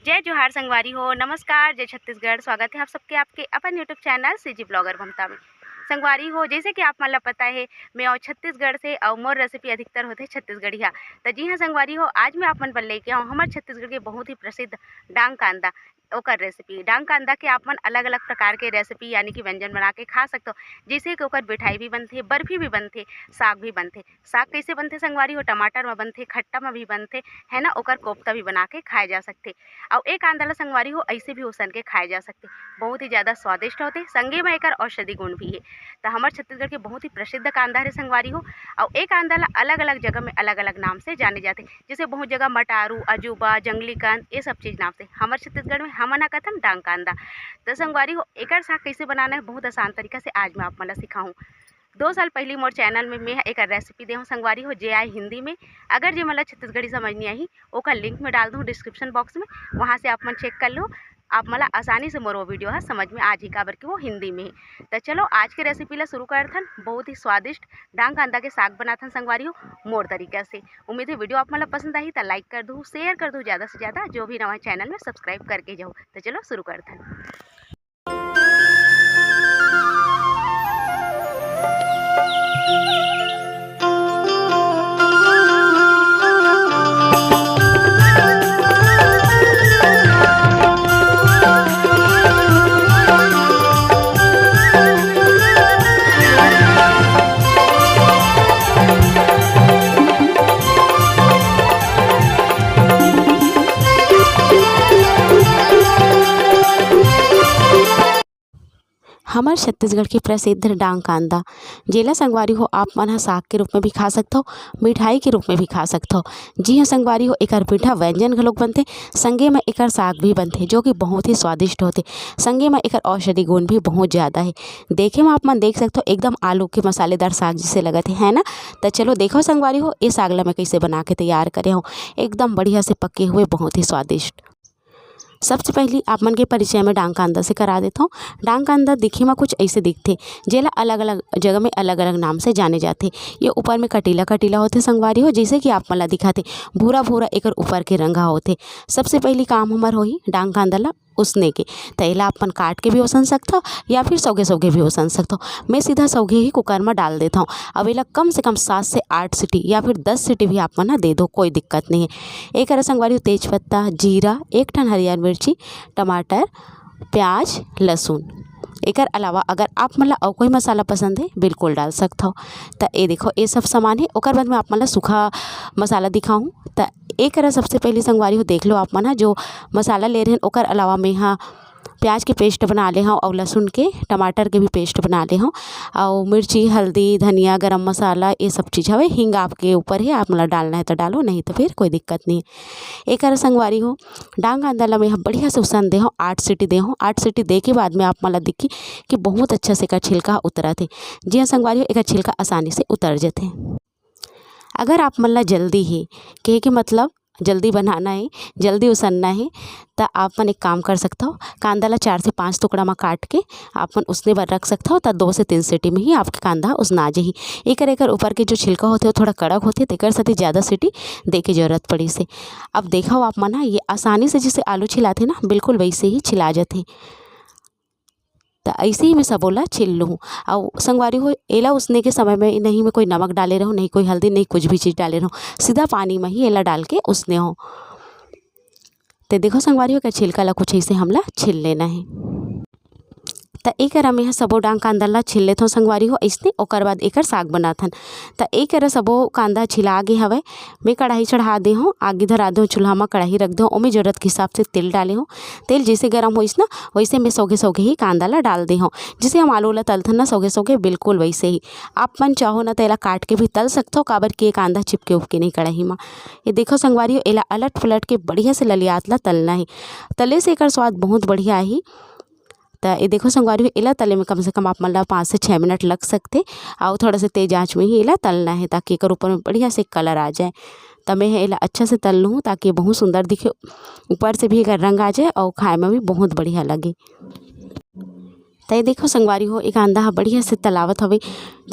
जय जोहार संगवारी हो, नमस्कार, जय छत्तीसगढ़। स्वागत है आप सबके आपके अपन यूट्यूब चैनल सीजी ब्लॉगर ममता में। संगवारी हो, जैसे कि आप मन ल पता है मैं और छत्तीसगढ़ से और मोर रेसिपी अधिकतर होते छत्तीसगढ़िया। तो जी हाँ संगवारी हो, आज मैं आप मन बर लेके आऊँ हमारे छत्तीसगढ़ के बहुत ही प्रसिद्ध डांग कांदा ओकर रेसिपी। डांग कांदा के आप मन अलग अलग प्रकार के रेसिपी यानी कि व्यंजन बना के खा सकते हो। जैसे कि ओकर मिठाई भी बनते, बर्फी भी बनते, साग भी बनते। साग कैसे बनते संगवारी हो? टमाटर में बनते, खट्टा में भी बनते, है ना। ओकर कोफ्ता भी बना के खाए जा सकते। और एक कांदा ला संगवारी हो ऐसे भी उसन के खाए जा सकते। बहुत ही ज़्यादा स्वादिष्ट होते, संगे में एकर औषधि गुण भी है। तो हमारे छत्तीसगढ़ के बहुत ही प्रसिद्ध कांदा है संगवारी हो। और एक कांदा ला अलग अलग जगह में अलग अलग नाम से जाने जाते, जैसे बहुत जगह मटारू, अजूबा, जंगली कांद, ये सब चीज़ नाम से। हमारे छत्तीसगढ़ में हमन कथन डांग कांदा। तो संगवारी हो एकर साग कैसे बनाना है बहुत आसान तरीका से आज मैं आप मन ला सिखाऊँ। 2 साल पहले मोर चैनल में मैं एक रेसिपी देहूँ संगवारी हो, जे आई हिंदी में। अगर जे मतलब छत्तीसगढ़ी समझ नहीं आई ओकर लिंक में डाल दूँ डिस्क्रिप्शन बॉक्स में, वहाँ से आप मन चेक कर लो। आप मला आसानी से मोर वो वीडियो है समझ में आज ही काबर कि वो हिंदी में है। तो चलो आज के रेसिपी ला शुरू करथन। बहुत ही स्वादिष्ट डांग कांदा के साग बनाथन संगवारी हो मोर तरीका से। उम्मीद है वीडियो आप मला पसंद आई तो लाइक कर दूँ, शेयर कर दूँ ज़्यादा से ज़्यादा। जो भी नवा चैनल में सब्सक्राइब करके जाओ। तो चलो शुरू करथन। हमारे छत्तीसगढ़ के प्रसिद्ध डांग कांदा जेला संगवारी हो आप मन ह साग के रूप में भी खा सकते हो, मिठाई के रूप में भी खा सकते हो। जी हाँ संगवारी हो एकर मीठा व्यंजन घलोक बनते, संगे में एकर साग भी बनते जो कि बहुत ही स्वादिष्ट होते। संगे में एकर औषधि गुण भी बहुत ज़्यादा है। देखे में आप मन देख सकते हो एकदम आलू के मसालेदार साग जिसे लगते है ना। तो चलो देखो संगवारी हो ये साग ला मैं कैसे बना के तैयार करे हूँ, एकदम बढ़िया से पके हुए बहुत ही स्वादिष्ट। सबसे पहले आप मन के परिचय में डांग कांदा से करा देता हूँ। डांग कांदा दिखे में कुछ ऐसे दिखते, जेला अलग अलग जगह में अलग अलग नाम से जाने जाते। ये ऊपर में कटीला कटीला होते संगवारी हो, जैसे कि आप मन ला दिखाते भूरा भूरा एकर ऊपर के रंगा होते। सबसे पहले काम हमार होही डांग कांदा ला उसने के। तो एला अपन काट के भी ओसन सकता हो या फिर सौगे सौगे भी ओसन सकता हो। मैं सीधा सौगे ही कुकर में डाल देता हूँ। अब एला कम से कम 7 से 8 सीटी या फिर 10 सीटी भी आप मन दे दो, कोई दिक्कत नहीं है। एक संगवारी तेज पत्ता, जीरा, एक ठन हरियर मिर्ची, टमाटर, प्याज, लहसुन। एकर अलावा अगर आप मन ला और कोई मसाला पसंद है बिल्कुल डाल सकता हो। तो ये देखो ये सब सामान है। ओकर बाद में आप मन ला सूखा मसाला दिखाऊँ। तो एक सबसे पहले संगवारी हो देख लो आप मन जो मसाला ले रहे हैं। ओकर अलावा मैं यहाँ प्याज के पेस्ट बना ले हूँ और लहसुन के, टमाटर के भी पेस्ट बना ले हूँ और मिर्ची, हल्दी, धनिया, गरम मसाला ये सब चीज़ हवे। हिंग आपके ऊपर है, आप मतलब डालना है तो डालो, नहीं तो फिर कोई दिक्कत नहीं है। एक संगवारी हो डांग कांदा ला मैं बढ़िया से उसन दे हूँ, 8 सीटी दे हूँ। 8 सीटी दे के बाद में आप मतलब दिखी कि बहुत अच्छा से एकर छिलका उतरा थे। जी हाँ संगवारी हो एकर छिलका आसानी से उतर जाते। अगर आप मन ला जल्दी है कहे कि मतलब जल्दी बनाना है, जल्दी उसनना है, तो आप मन एक काम कर सकता हो। कांदा ला 4 से 5 टुकड़ा में काट के आप मन उसने पर रख सकता हो। तो 2 से 3 सीटी में ही आपके कांदा उसना जाही। एकर ऊपर के जो छिलका होते हो थोड़ा कड़क होते, तेकर साथ ज़्यादा सीटी दे के जरूरत पड़ी से। अब देखो आप मन ये आसानी से जैसे आलू छिलाते ना बिल्कुल वैसे ही छिला जाते। तो ऐसे ही मैं सबोला छिल लूँ। और संगवारी हो एला उसने के समय में नहीं मैं कोई नमक डाले रहूँ, नहीं कोई हल्दी, नहीं कुछ भी चीज़ डाले रहूँ, सीधा पानी में ही एला डाल के उसने हो। तो देखो संगवारी हो क्या छिलका ला कुछ ऐसे हमला छिल लेना है। तो एक हम यहाँ सबो डांग कांदा ला छिल लेथों संगवारी हो ऐसने। ओकर बाद एकर साग बनाथन। तो एक सबो कांदा छिला गे हवे। मैं कढ़ाई चढ़ा दे हूँ, आगे धरा दो चूल्हा में, कढ़ाई रख दो, ओमे जरूरत के हिसाब से तेल डाले हूँ। तेल जैसे गर्म होइस ना वैसे मैं सौगे सौगे ही कांदा ला डाल दे हूँ। जैसे हम आलू ला तलथन ना सौगे सौगे बिल्कुल वैसे ही आप मन चाहो ना तो एला काट के भी तल सकते हो, काबर के कांदा चिपके उपके नहीं कढ़ाई में। ये देखो संगवारी हो एला अलट पलट के बढ़िया से ललियात ला तलना है। तले से एकर स्वाद बहुत बढ़िया ही। तो ये देखो संगवारी हो एला तले में कम से कम आप मन ला 5 से 6 मिनट लग सकते। और थोड़ा सा तेज आंच में ही एला तलना है ताकि एकर ऊपर में बढ़िया से कलर आ जाए। तो मैं एला अच्छा से तल लूँ ताकि बहुत सुंदर दिखे, ऊपर से भी एकर रंग आ जाए और खाए में भी बहुत बढ़िया लगे। तो ये देखो संगवारी हो एक अंडा हा बढ़िया से तलावत हवे।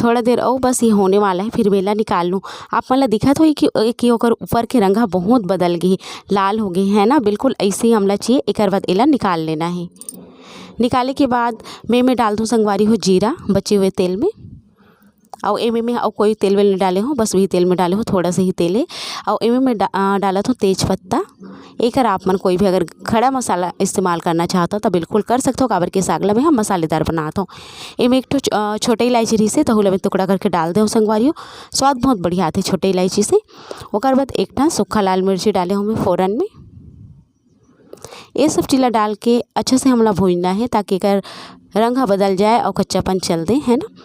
थोड़ा देर और बस ये होने वाला है, फिर वेला निकाल लूँ। आप मन ला दिखत होई कि ओकर ऊपर के रंग हा बहुत बदल गई, लाल हो गई है ना। बिल्कुल ऐसे ही हमला चाहिए। एक बाद एला निकाल लेना है। निकाले के बाद मैं डाल दूँ संगवारी हो जीरा बचे हुए तेल में। और एमे में और कोई तेल वेल नहीं डाले हो, बस वही तेल में डाले हो, थोड़ा सा ही तेल है। और एमे में डाला तो तेज पत्ता। एक आप मन कोई भी अगर खड़ा मसाला इस्तेमाल करना चाहता हो तो बिल्कुल कर सकते हो। काबर के सागला में हम मसालेदार बनाता हूँ। एमे एक तो छोटे इलायची रही से तो में टुकड़ा करके डाल दो संगवारी हो, स्वाद बहुत बढ़िया आते छोटे इलायची से। ओकर बाद एक टा सूखा लाल मिर्ची डाले हूँ मैं फ़ौरन में। ये सब चीज़ डाल के अच्छे से हमला भूनना है ताकि एकर रंग बदल जाए और कच्चापन चल दे, है ना।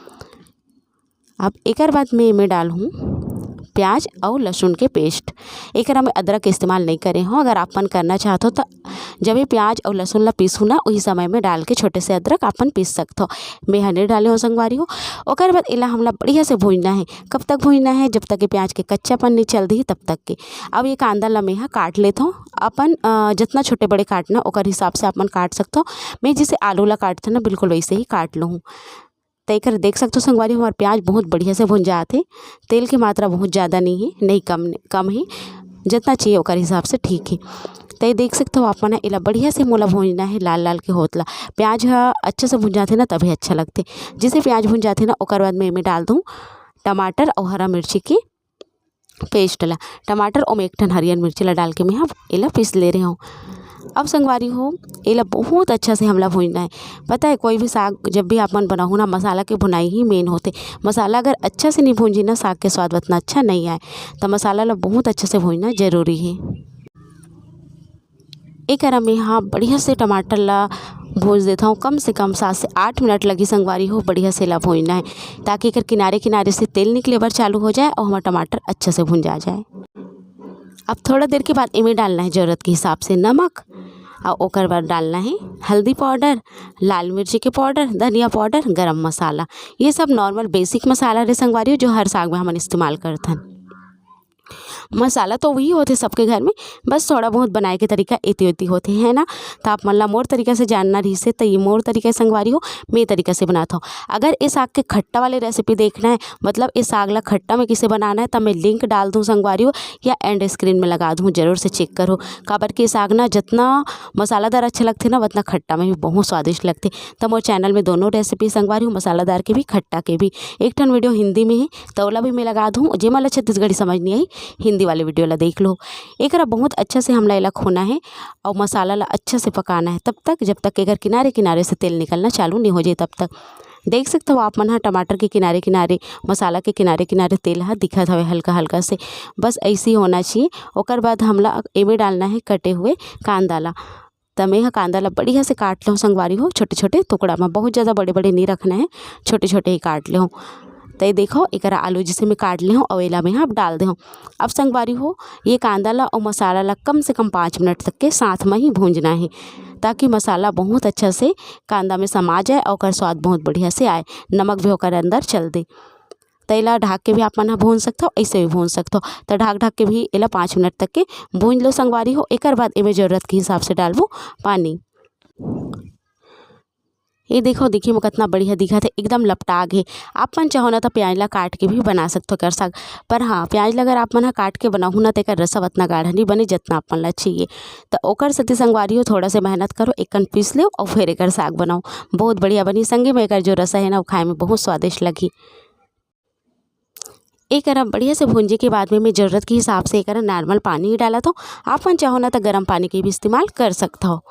अब एक बाद मैं डाल हूँ प्याज और लहसुन के पेस्ट। एक में अदरक के इस्तेमाल नहीं करे हो। अगर आपन करना चाहते हो तो जब ये प्याज और लहसुन ला पीसू ना वही समय में डाल के छोटे से अदरक आपन पीस सकते हो। मैं हने डाले हो संगवारी हो। ओकर बाद इला हमला बढ़िया से भूनना है। कब तक भूनना है? जब तक के प्याज के कच्चापन नहीं चल दी तब तक के। अब ये कांदा ला मैं काट लेता हूँ। अपन जितना छोटे बड़े काटना ओकर हिसाब से अपन काट सकते हो। मैं जिसे आलू ला काटते ना बिल्कुल वैसे ही काट लूँ। तय कर देख सकते हो संगवारी हमारे प्याज बहुत बढ़िया से भुन जाते। तेल की मात्रा बहुत ज़्यादा नहीं है, नहीं कम है, जितना चाहिए ओकर हिसाब से ठीक है। तय देख सकते हो आप ना इला बढ़िया से मोला भूनना है, लाल लाल के होतला। प्याज अच्छे से भुन जाते ना तभी अच्छा लगते। जिसे प्याज भुन जाते ना ओकर बाद मैं डाल दूँ टमाटर और हरा मिर्ची की पेस्ट ला। टमाटर और एक ठन हरियर मिर्ची ला डाल के मैं इला पीस ले रही हूँ। अब संगवारी हो इला बहुत अच्छा से हमला भूनना है। पता है कोई भी साग जब भी आपन बनाओ ना मसाला के भुनाई ही मेन होते। मसाला अगर अच्छा से नहीं भूंजी ना साग के स्वाद उतना अच्छा नहीं आए। तो मसाला ला बहुत अच्छे से भूनना जरूरी है। एक में बढ़िया से टमाटर ला भून देता हूँ। कम से कम 7 से 8 मिनट लगी संगवारी हो बढ़िया से ला भूनना है ताकि एकर किनारे किनारे से तेल निकले बर चालू हो जाए और हमारा टमाटर अच्छे से भुन जाए। अब थोड़ा देर के बाद इमें डालना है ज़रूरत के हिसाब से नमक और ओकर बाद डालना है हल्दी पाउडर, लाल मिर्ची के पाउडर, धनिया पाउडर, गरम मसाला। ये सब नॉर्मल बेसिक मसाला रे संगवारी हो जो हर साग में हम इस्तेमाल करथन। मसाला तो वही होते सबके घर में, बस थोड़ा बहुत बनाए के तरीका एती होते है ना। तो आप मल्ला मोर तरीका से जानना रही से तो ये मोर तरीका संगवारी हो मैं तरीका से बनाता हूँ। अगर इस साग के खट्टा वाले रेसिपी देखना है, मतलब इस साग ला खट्टा में किसे बनाना है, तब मैं लिंक डाल दूँ संगवारी हो या एंड स्क्रीन में लगा दूँ, जरूर से चेक करो। काबर के साग ना जितना मसालादार अच्छे लगते ना उतना खट्टा में भी बहुत स्वादिष्ट लगते। तो मोर चैनल में दोनों रेसिपी संगवारी हो, मसालादार के भी खट्टा के भी। एक ठन वीडियो हिंदी में है तो ओला भी मैं लगा दूँ। जे मला छत्तीसगढ़ी समझ नहीं आई हिंदी वाले वीडियो ला देख लो। एक बहुत अच्छा से हमला इला खोना है और मसाला ला अच्छा से पकाना है तब तक जब तक एक किनारे किनारे से तेल निकलना चालू नहीं हो जाए तब तक। देख सकते हो आप मन टमाटर के किनारे किनारे, मसाला के किनारे किनारे तेल दिखत हवे हल्का हल्का से, बस ऐसे ही होना चाहिए। ओकर बाद हमला एमे डालना है कटे हुए कांदा ला। तो मैं कांदा ला बढ़िया से काट लो संगवारी हो छोटे छोटे टुकड़ा में, बहुत ज़्यादा बड़े बड़े नहीं रखना है, छोटे छोटे ही काट ले। तो ये देखो एक आलू जिसे मैं काट ले हूँ अवेला में आप डाल दे हूँ। अब संगवारी हो ये कांदा ला और मसाला ला कम से कम 5 मिनट तक के साथ में ही भूंजना है ताकि मसाला बहुत अच्छा से कांदा में समा जाए और ओकर स्वाद बहुत बढ़िया से आए, नमक भी होकर अंदर चल दे। तो इला ढाक के भी आप मन भून सकते हो, ऐसे भी भून सकते हो। तो ढाक के भी इला 5 मिनट तक के भून लो संगवारी हो। एक बाद इमें ज़रूरत के हिसाब से डालबो पानी। ये देखो देखिए मैं कितना बढ़िया दिखा थे, एकदम लपटा गए। आप मन चाहो ना तो प्याज ला काट के भी बना सकते हो कर साग, पर हाँ प्याज ला अगर आप मन काट के बनाऊ ना तो एक रसा उतना गाढ़ा नहीं बने जितना आप मन ला चाहिए। तो ओकर सती संगवारी हो थोड़ा से मेहनत करो, एक पीस लो और फिर एक साग बनाओ, बहुत बढ़िया बनी। संगे में एक जो रसा है ना वो खाए में बहुत स्वादिष्ट लगी। एक बढ़िया से भूंजे के बाद में मैं ज़रूरत के हिसाब से एक नॉर्मल पानी ही डाला था। आप मन चाहो ना तो गर्म पानी के भी इस्तेमाल कर सकते हो।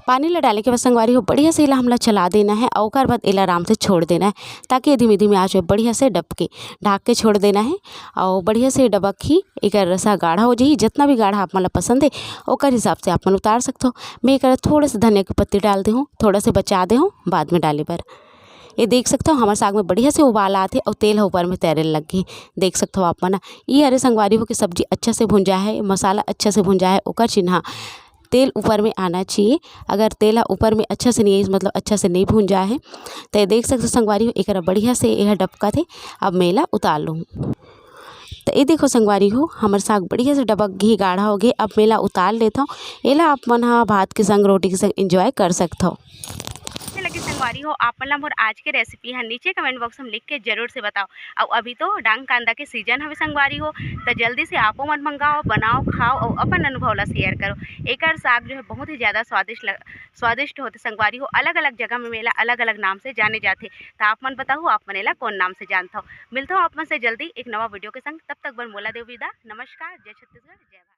पानी ला डाले के बाद संगवारी हो बढ़िया से इला हमला चला देना है और ओकर बाद इला आराम से छोड़ देना है ताकि धीमे धीमे आँच में बढ़िया से डब के ढाक के छोड़ देना है। और बढ़िया से डबक ही एक रसा गाढ़ा हो जाए, जितना भी गाढ़ा आप मन पसंद है ओकर हिसाब से आप मन उतार सकते हो। मैं एक थोड़ा से धनिया की पत्ती डाल दे हूँ, थोड़ा से बचा दे हूँ बाद में डाले पर। ये देख सकते हो हमारे साग में बढ़िया से उबाल आते और तेल ऊपर में तैरने लग गए। देख सकते हो आप मन ये अरे संगवारी हो कि सब्जी अच्छा से भुंजा है, मसाला अच्छा से भुंजा है, ओकर चिन्हा तेल ऊपर में आना चाहिए। अगर तेल ऊपर में अच्छा से नहीं मतलब अच्छा से नहीं भून जाए है तो ये देख सकते हो संगवारी हो एक बढ़िया से यह डबका थे। अब मेला उतार लूँ। तो ये देखो संगवारी हो हमारे साग बढ़िया से डबक घी गाढ़ा हो गए। अब मेला उतार लेता हूँ। एला आप मन भात के संग रोटी के संग एंजॉय कर सकते हो। संगवारी हो आप मन ला मोर आज के रेसिपी है नीचे कमेंट बॉक्स में लिख के जरूर से बताओ। और अभी तो डांग कांदा के सीजन हवे संगवारी हो, तो जल्दी से आपो मन मंगाओ, बनाओ, खाओ और अपन अनुभव ला शेयर करो। एकर साग जो है बहुत ही ज़्यादा स्वादिष्ट होते संगवारी हो। अलग अलग जगह में मेला अलग अलग नाम से जाने जाते। तो आप मन बताओ आप मन एला कौन नाम से जानता हो। मिलता हूँ आप मन से जल्दी एक नवा वीडियो के संग। तब तक बर मोला देव विदा। नमस्कार, जय छत्तीसगढ़, जय भारत।